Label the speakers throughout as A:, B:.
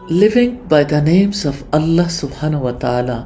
A: living by the names of Allah subhanahu wa ta'ala।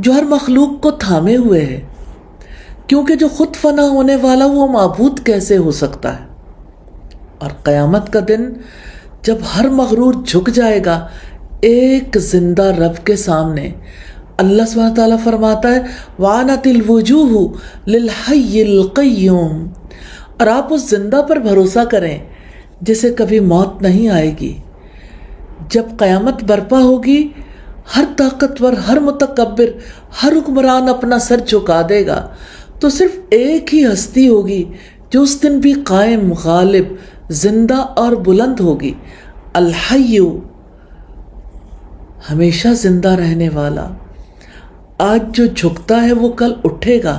A: جو ہر مخلوق کو تھامے ہوئے ہے، کیونکہ جو خود فنا ہونے والا وہ معبود کیسے ہو سکتا ہے؟ اور قیامت کا دن جب ہر مغرور جھک جائے گا ایک زندہ رب کے سامنے، اللہ سبحانہ تعالیٰ فرماتا ہے وَعَنَتِ الْوُجُوهُ لِلْحَيِّ الْقَيُّومِ، اور آپ اس زندہ پر بھروسہ کریں جسے کبھی موت نہیں آئے گی۔ جب قیامت برپا ہوگی، ہر طاقتور، ہر متکبر، ہر حکمران اپنا سر جھکا دے گا، تو صرف ایک ہی ہستی ہوگی جو اس دن بھی قائم، غالب، زندہ اور بلند ہوگی، الحی، ہمیشہ زندہ رہنے والا۔ آج جو جھکتا ہے وہ کل اٹھے گا،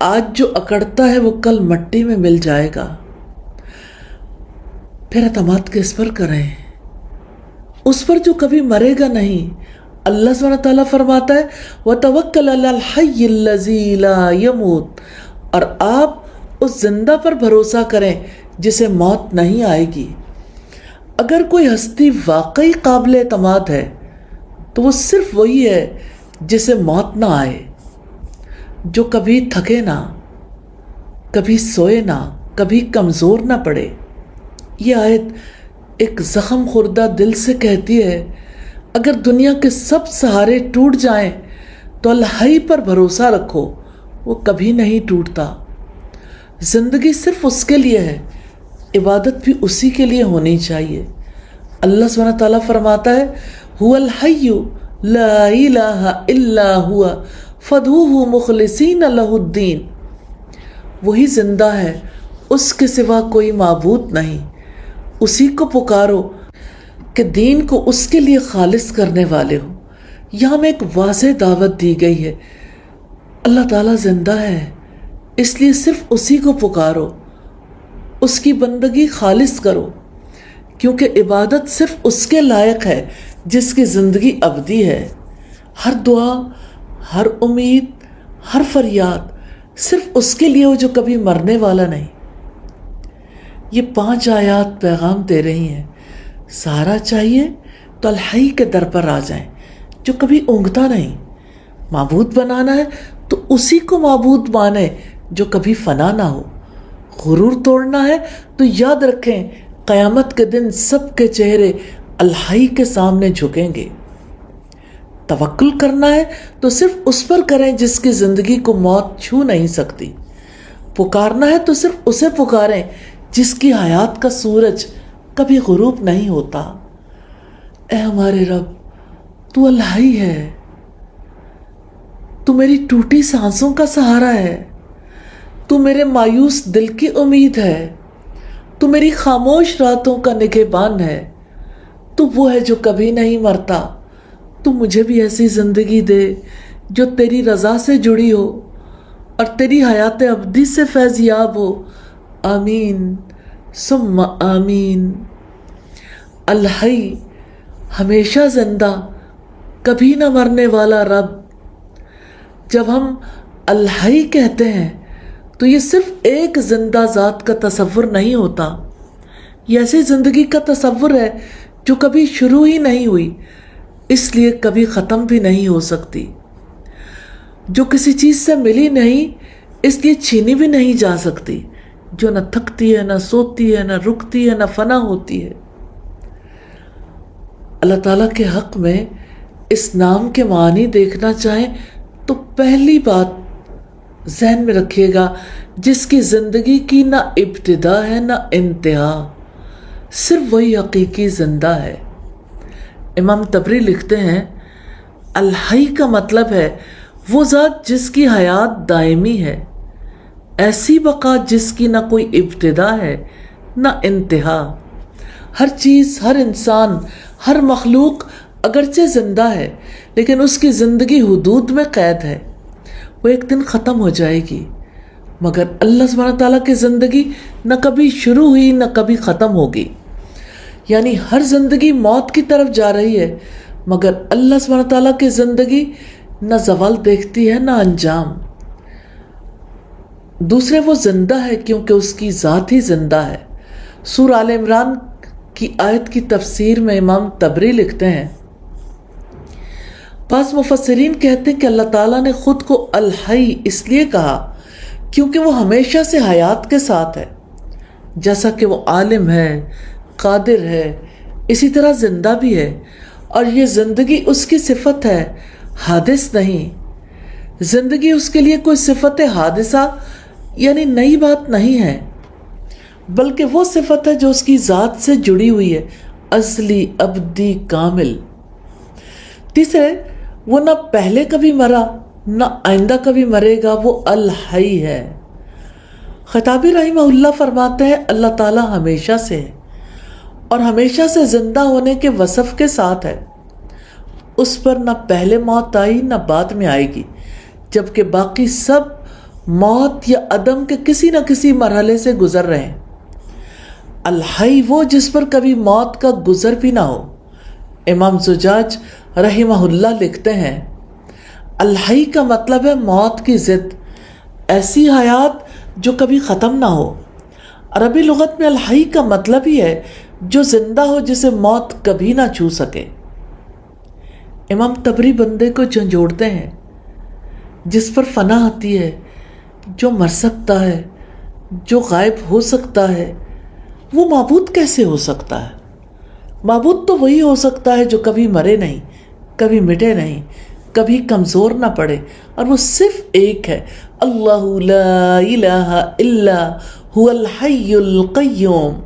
A: آج جو اکڑتا ہے وہ کل مٹی میں مل جائے گا۔ پھر اعتماد کس پر کریں؟ اس پر جو کبھی مرے گا نہیں۔ اللہ سبحانہ تعالیٰ فرماتا ہے وَتَوَكَّلْ عَلَى الْحَيِّ الَّذِي لَا يَمُوتُ، اور آپ اس زندہ پر بھروسہ کریں جسے موت نہیں آئے گی۔ اگر کوئی ہستی واقعی قابل اعتماد ہے تو وہ صرف وہی ہے جسے موت نہ آئے، جو کبھی تھکے نہ، کبھی سوئے نہ، کبھی کمزور نہ پڑے۔ یہ آیت ایک زخم خوردہ دل سے کہتی ہے اگر دنیا کے سب سہارے ٹوٹ جائیں تو الحی پر بھروسہ رکھو، وہ کبھی نہیں ٹوٹتا۔ زندگی صرف اس کے لیے ہے، عبادت بھی اسی کے لیے ہونی چاہیے۔ اللہ سبحانہ تعالیٰ فرماتا ہے هو الحی لا الہ الا هو فادعوہ مخلصین لہ الدین، وہی زندہ ہے، اس کے سوا کوئی معبود نہیں، اسی کو پکارو کہ دین کو اس کے لیے خالص کرنے والے ہو۔ یہاں میں ایک واضح دعوت دی گئی ہے، اللہ تعالیٰ زندہ ہے، اس لیے صرف اسی کو پکارو، اس کی بندگی خالص کرو، کیونکہ عبادت صرف اس کے لائق ہے جس کی زندگی ابدی ہے۔ ہر دعا، ہر امید، ہر فریاد صرف اس کے لیے ہو جو کبھی مرنے والا نہیں۔ یہ 5 آیات پیغام دے رہی ہیں سہارا چاہیے تو الحی کے در پر آ جائیں جو کبھی اونگتا نہیں۔ معبود بنانا ہے تو اسی کو معبود مانے جو کبھی فنا نہ ہو۔ غرور توڑنا ہے تو یاد رکھیں قیامت کے دن سب کے چہرے الحی کے سامنے جھکیں گے۔ توکل کرنا ہے تو صرف اس پر کریں جس کی زندگی کو موت چھو نہیں سکتی۔ پکارنا ہے تو صرف اسے پکاریں جس کی حیات کا سورج کبھی غروب نہیں ہوتا۔ اے ہمارے رب، تو الحی ہے، تو میری ٹوٹی سانسوں کا سہارا ہے، تو میرے مایوس دل کی امید ہے، تو میری خاموش راتوں کا نگہبان ہے، تو وہ ہے جو کبھی نہیں مرتا۔ تو مجھے بھی ایسی زندگی دے جو تیری رضا سے جڑی ہو اور تیری حیات ابدی سے فیض یاب ہو۔ آمین ثم آمین۔ الحی، ہمیشہ زندہ، کبھی نہ مرنے والا رب۔ جب ہم الحی کہتے ہیں تو یہ صرف ایک زندہ ذات کا تصور نہیں ہوتا، یہ ایسی زندگی کا تصور ہے جو کبھی شروع ہی نہیں ہوئی، اس لیے کبھی ختم بھی نہیں ہو سکتی، جو کسی چیز سے ملی نہیں اس لیے چھینی بھی نہیں جا سکتی، جو نہ تھکتی ہے، نہ سوتی ہے، نہ رکتی ہے، نہ فنا ہوتی ہے۔ اللہ تعالیٰ کے حق میں اس نام کے معنی دیکھنا چاہیں تو پہلی بات ذہن میں رکھیے گا جس کی زندگی کی نہ ابتدا ہے نہ انتہا، صرف وہی حقیقی زندہ ہے۔ امام طبری لکھتے ہیں الحی کا مطلب ہے وہ ذات جس کی حیات دائمی ہے، ایسی بقا جس کی نہ کوئی ابتدا ہے نہ انتہا۔ ہر چیز، ہر انسان، ہر مخلوق اگرچہ زندہ ہے لیکن اس کی زندگی حدود میں قید ہے، وہ ایک دن ختم ہو جائے گی، مگر اللہ سبحانہ تعالیٰ کی زندگی نہ کبھی شروع ہوئی نہ کبھی ختم ہوگی۔ یعنی ہر زندگی موت کی طرف جا رہی ہے مگر اللہ سبحانہ تعالیٰ کی زندگی نہ زوال دیکھتی ہے نہ انجام۔ دوسرے وہ زندہ ہے کیونکہ اس کی ذات ہی زندہ ہے۔ سورہ آل عمران کی آیت کی تفسیر میں امام طبری لکھتے ہیں بعض مفسرین کہتے ہیں کہ اللہ تعالیٰ نے خود کو الحی اس لیے کہا کیونکہ وہ ہمیشہ سے حیات کے ساتھ ہے، جیسا کہ وہ عالم ہے، قادر ہے، اسی طرح زندہ بھی ہے، اور یہ زندگی اس کی صفت ہے، حادث نہیں۔ زندگی اس کے لیے کوئی صفت حادثہ یعنی نئی بات نہیں ہے، بلکہ وہ صفت ہے جو اس کی ذات سے جڑی ہوئی ہے، ازلی، ابدی، کامل۔ تیسرے، وہ نہ پہلے کبھی مرا نہ آئندہ کبھی مرے گا، وہ الحی ہے۔ خطابی رحمہ اللہ فرماتے ہیں اللہ تعالیٰ ہمیشہ سے ہے اور ہمیشہ سے زندہ ہونے کے وصف کے ساتھ ہے، اس پر نہ پہلے موت آئی نہ بعد میں آئے گی، جبکہ باقی سب موت یا عدم کے کسی نہ کسی مرحلے سے گزر رہے ہیں۔ الحی وہ جس پر کبھی موت کا گزر بھی نہ ہو۔ امام زجاج رحمہ اللہ لکھتے ہیں الحی کا مطلب ہے موت کی ضد، ایسی حیات جو کبھی ختم نہ ہو۔ عربی لغت میں الحی کا مطلب ہی ہے جو زندہ ہو، جسے موت کبھی نہ چھو سکے۔ امام طبری بندے کو جھنجھوڑتے ہیں جس پر فنا آتی ہے، جو مر سکتا ہے، جو غائب ہو سکتا ہے، وہ معبود کیسے ہو سکتا ہے؟ معبود تو وہی ہو سکتا ہے جو کبھی مرے نہیں، کبھی مٹے نہیں، کبھی کمزور نہ پڑے، اور وہ صرف ایک ہے، اللہ لا الہ الا هو الحی القیوم۔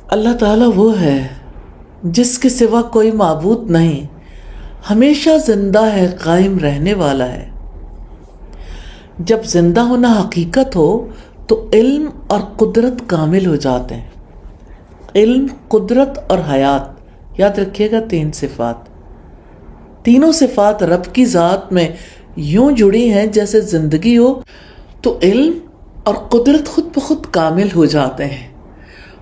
A: اللہ تعالیٰ وہ ہے جس کے سوا کوئی معبود نہیں، ہمیشہ زندہ ہے، قائم رہنے والا ہے۔ جب زندہ ہونا حقیقت ہو تو علم اور قدرت کامل ہو جاتے ہیں۔ علم، قدرت اور حیات، یاد رکھیے گا 3 صفات۔ تینوں صفات رب کی ذات میں یوں جڑی ہیں جیسے زندگی ہو تو علم اور قدرت خود بخود کامل ہو جاتے ہیں۔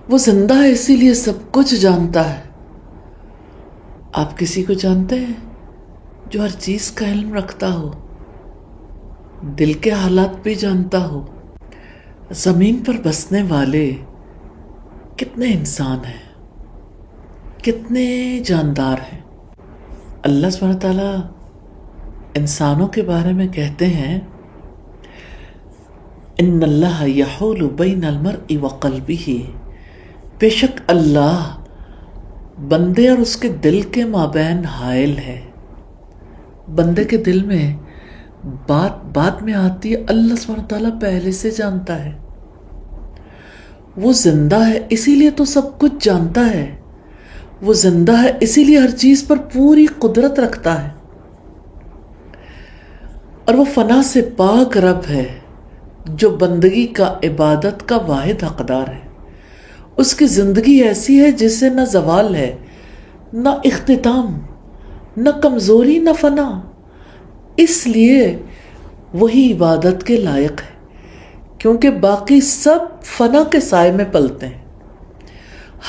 A: وہ زندہ ہے اسی لیے سب کچھ جانتا ہے۔ آپ کسی کو جانتے ہیں جو ہر چیز کا علم رکھتا ہو، دل کے حالات بھی جانتا ہو؟ زمین پر بسنے والے کتنے انسان ہیں، کتنے جاندار ہیں۔ اللہ سبحانہ تعالیٰ انسانوں کے بارے میں کہتے ہیں ان اللہ یحول بین المرء وقلبہ، بے شک اللہ بندے اور اس کے دل کے مابین حائل ہے۔ بندے کے دل میں بات بعد میں آتی ہے، اللہ سبحانہ تعالیٰ پہلے سے جانتا ہے۔ وہ زندہ ہے اسی لیے تو سب کچھ جانتا ہے، وہ زندہ ہے اسی لیے ہر چیز پر پوری قدرت رکھتا ہے، اور وہ فنا سے پاک رب ہے جو بندگی کا، عبادت کا واحد حقدار ہے۔ اس کی زندگی ایسی ہے جس سے نہ زوال ہے، نہ اختتام، نہ کمزوری، نہ فنا، اس لیے وہی عبادت کے لائق ہے، کیونکہ باقی سب فنا کے سائے میں پلتے ہیں۔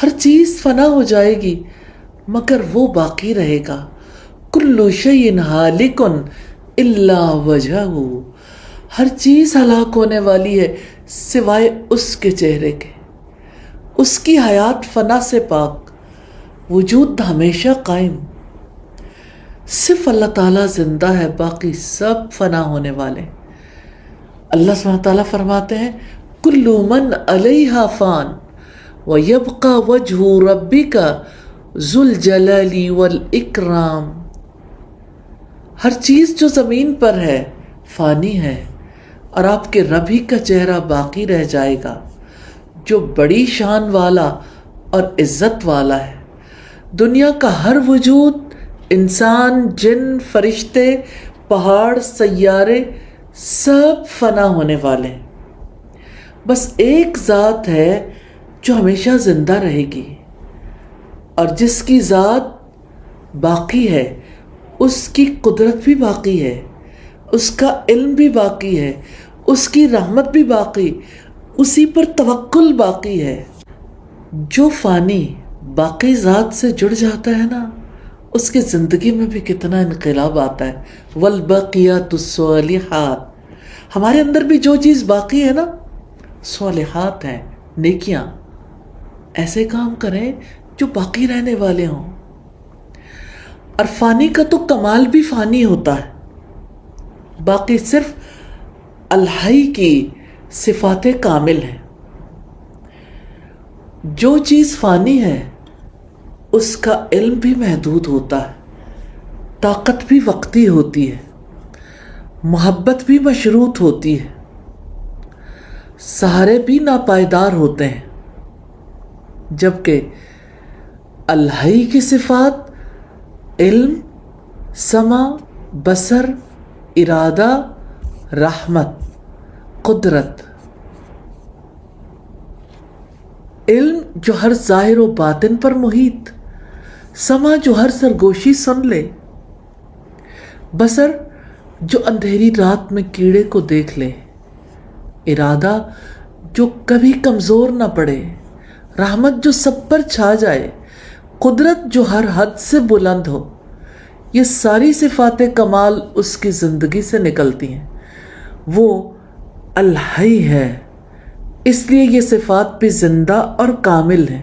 A: ہر چیز فنا ہو جائے گی مگر وہ باقی رہے گا۔ کل شیء ہالک الا وجہہ، ہر چیز ہلاک ہونے والی ہے سوائے اس کے چہرے کے۔ اس کی حیات فنا سے پاک، وجود ہمیشہ قائم۔ صرف اللہ تعالیٰ زندہ ہے، باقی سب فنا ہونے والے۔ اللہ سبحانہ تعالیٰ فرماتے ہیں کل من علیہا فان ویبقى وجہ ربک ذو الجلال والاکرام، ہر چیز جو زمین پر ہے فانی ہے اور آپ کے رب ہی کا چہرہ باقی رہ جائے گا جو بڑی شان والا اور عزت والا ہے۔ دنیا کا ہر وجود، انسان، جن، فرشتے، پہاڑ، سیارے، سب فنا ہونے والے ہیں۔ بس ایک ذات ہے جو ہمیشہ زندہ رہے گی، اور جس کی ذات باقی ہے اس کی قدرت بھی باقی ہے، اس کا علم بھی باقی ہے، اس کی رحمت بھی باقی، اسی پر توکل باقی ہے۔ جو فانی باقی ذات سے جڑ جاتا ہے نا، اس کی زندگی میں بھی کتنا انقلاب آتا ہے۔ والباقیات الصالحات، ہمارے اندر بھی جو چیز باقی ہے نا، صالحات ہیں، نیکیاں، ایسے کام کریں جو باقی رہنے والے ہوں۔ اور فانی کا تو کمال بھی فانی ہوتا ہے، باقی صرف الحی کی صفات کامل ہیں۔ جو چیز فانی ہے اس کا علم بھی محدود ہوتا ہے، طاقت بھی وقتی ہوتی ہے، محبت بھی مشروط ہوتی ہے، سہارے بھی ناپائیدار ہوتے ہیں، جبکہ الحی کی صفات علم، سمع، بصر، ارادہ، رحمت، قدرت، علم جو ہر ظاہر و باطن پر محیط، سمع جو ہر سرگوشی سن لے، بصر جو اندھیری رات میں کیڑے کو دیکھ لے، ارادہ جو کبھی کمزور نہ پڑے، رحمت جو سب پر چھا جائے، قدرت جو ہر حد سے بلند ہو، یہ ساری صفات کمال اس کی زندگی سے نکلتی ہیں۔ وہ الحی ہے، اس لیے یہ صفات بھی زندہ اور کامل ہیں۔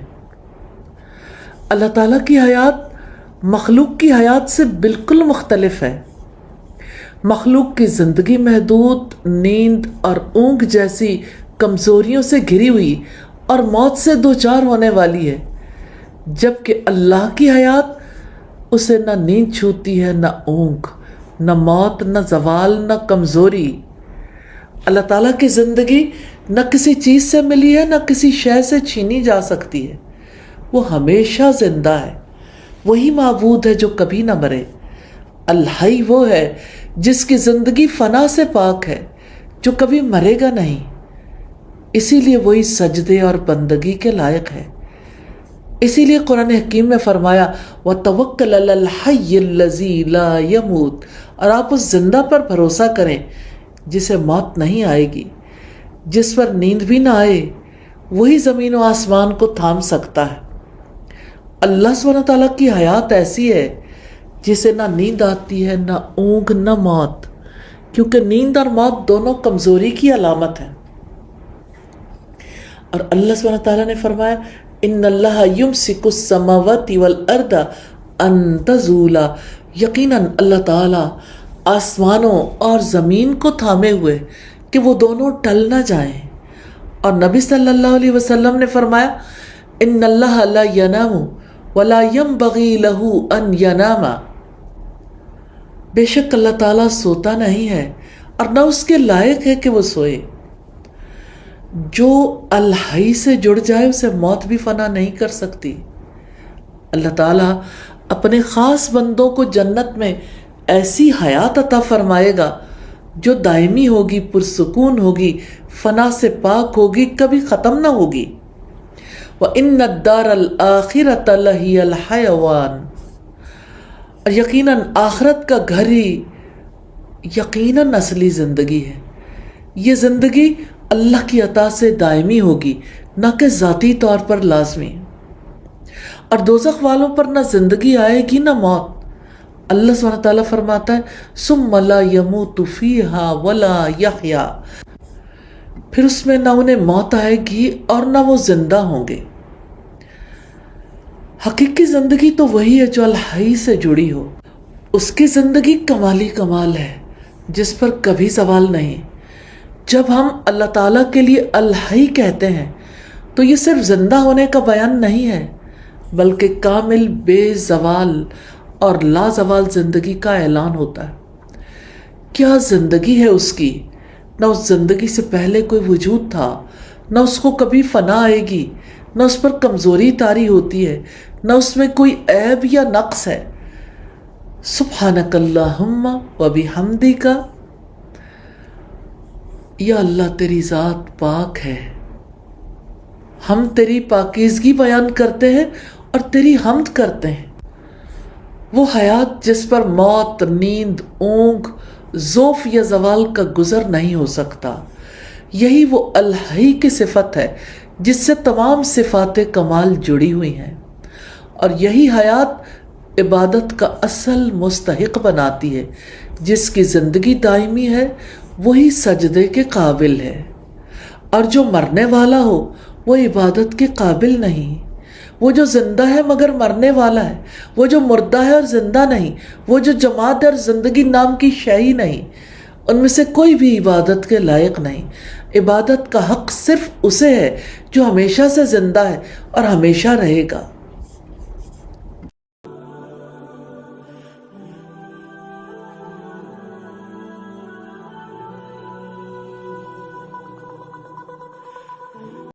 A: اللہ تعالیٰ کی حیات مخلوق کی حیات سے بالکل مختلف ہے۔ مخلوق کی زندگی محدود، نیند اور اونگ جیسی کمزوریوں سے گھری ہوئی اور موت سے دوچار ہونے والی ہے، جبکہ اللہ کی حیات اسے نہ نیند چھوتی ہے، نہ اونگ، نہ موت، نہ زوال، نہ کمزوری۔ اللہ تعالیٰ کی زندگی نہ کسی چیز سے ملی ہے، نہ کسی شے سے چھینی جا سکتی ہے۔ وہ ہمیشہ زندہ ہے، وہی معبود ہے جو کبھی نہ مرے۔ الحی وہ ہے جس کی زندگی فنا سے پاک ہے، جو کبھی مرے گا نہیں، اسی لیے وہی سجدے اور بندگی کے لائق ہے۔ اسی لیے قرآن حکیم میں فرمایا وَتَوَكَّلْ عَلَى الْحَيِّ الَّذِي لَا يَمُوتُ، اور آپ اس زندہ پر بھروسہ کریں جسے موت نہیں آئے گی، جس پر نیند بھی نہ آئے، وہی زمین و آسمان کو تھام سکتا ہے۔ اللہ سبحانہ تعالیٰ کی حیات ایسی ہے جسے نہ نیند آتی ہے، نہ اونگ، نہ موت، کیونکہ نیند اور موت دونوں کمزوری کی علامت ہیں۔ اور اللہ سبحانہ تعالیٰ نے فرمایا ان اللہ یمسک السماوات والارض ان تزولا، یقیناً اللہ تعالیٰ آسمانوں اور زمین کو تھامے ہوئے کہ وہ دونوں ٹل نہ جائیں۔ اور نبی صلی اللہ علیہ وسلم نے فرمایا ان اللہ لا ینام ولا ينبغي له ان ینام، بے شک اللہ تعالیٰ سوتا نہیں ہے اور نہ اس کے لائق ہے کہ وہ سوئے۔ جو الحی سے جڑ جائے اسے موت بھی فنا نہیں کر سکتی۔ اللہ تعالیٰ اپنے خاص بندوں کو جنت میں ایسی حیات عطا فرمائے گا جو دائمی ہوگی، پرسکون ہوگی، فنا سے پاک ہوگی، کبھی ختم نہ ہوگی۔ وَإِنَّ الدَّارَ الْآخِرَةَ لَهِيَ الْحَيَوَانُ، اور یقیناً آخرت کا گھر ہی یقیناً اصلی زندگی ہے۔ یہ زندگی اللہ کی عطا سے دائمی ہوگی، نہ کہ ذاتی طور پر لازمی۔ اور دوزخ والوں پر نہ زندگی آئے گی نہ موت۔ اللہ سبحانہ تعالیٰ فرماتا ہے ثم لا يموت فيها ولا يحيا، پھر اس میں نہ انہیں موت آئے گی اور نہ وہ زندہ ہوں گے۔ حقیقی زندگی تو وہی ہے جو الحی سے جڑی ہو۔ اس کی زندگی کمالی کمال ہے جس پر کبھی زوال نہیں۔ جب ہم اللہ تعالیٰ کے لیے الحی کہتے ہیں تو یہ صرف زندہ ہونے کا بیان نہیں ہے، بلکہ کامل بے زوال اور لا زوال زندگی کا اعلان ہوتا ہے۔ کیا زندگی ہے اس کی! نہ اس زندگی سے پہلے کوئی وجود تھا، نہ اس کو کبھی فنا آئے گی، نہ اس پر کمزوری طاری ہوتی ہے، نہ اس میں کوئی عیب یا نقص ہے۔ سبحانک اللہم و بحمدک، یا اللہ تیری ذات پاک ہے، ہم تیری پاکیزگی بیان کرتے ہیں اور تیری حمد کرتے ہیں۔ وہ حیات جس پر موت، نیند، اونگ، ذوف یا زوال کا گزر نہیں ہو سکتا، یہی وہ الحی کی صفت ہے جس سے تمام صفات کمال جڑی ہوئی ہیں، اور یہی حیات عبادت کا اصل مستحق بناتی ہے۔ جس کی زندگی دائمی ہے وہی سجدے کے قابل ہے، اور جو مرنے والا ہو وہ عبادت کے قابل نہیں، وہ جو زندہ ہے مگر مرنے والا ہے، وہ جو مردہ ہے اور زندہ نہیں، وہ جو جماد ہے اور زندگی نام کی شے ہی نہیں، ان میں سے کوئی بھی عبادت کے لائق نہیں۔ عبادت کا حق صرف اسے ہے جو ہمیشہ سے زندہ ہے اور ہمیشہ رہے گا۔